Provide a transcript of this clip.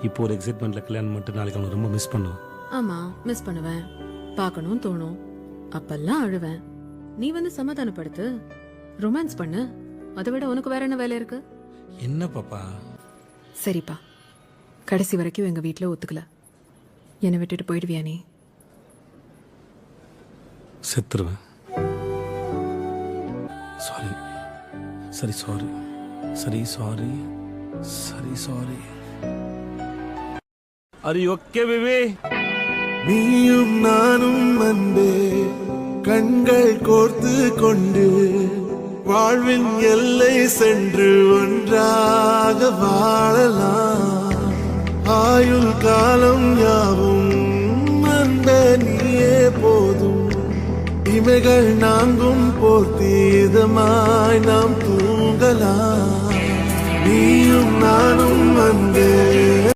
இப்போ ஒரு எக்ஸைட்மெண்ட்ல கல்யாணம் மட்டும் நாளைக்கு அவனை ரொம்ப மிஸ் பண்ணுவேன். ஆமா, மிஸ் பண்ணுவேன். பார்க்கணும் தோணும். அப்பெல்லாம் அழுவேன். நீ வந்து சமாதானப்படுத்து, ரொமான்ஸ் பண்ணு. அதை விட உனக்கு வேற என்ன வேலை இருக்கு? என்ன பாப்பா? சரிப்பா, கடைசி வரைக்கும் எங்க வீட்ல ஒத்துக்கல. என்னை விட்டுட்டு போயிடுவியா நீ? செத்துருவேன். சாரி. சரி சாரி. சரி சாரி. சரி sorry. Are you okay, baby? நீயும் நானும் அன்பே கண்கள் கோர்த்து கொண்டு வாழ்வின் எல்லை சென்று ஒன்றாக வாழலாம். ஆயுள் காலம் யாவும் அன்பே நீயே போதும். இமைகள் நான்கும் போர்த்தி இதமாய் நாம் தூங்கலாம். நீயும் நானும் அன்பே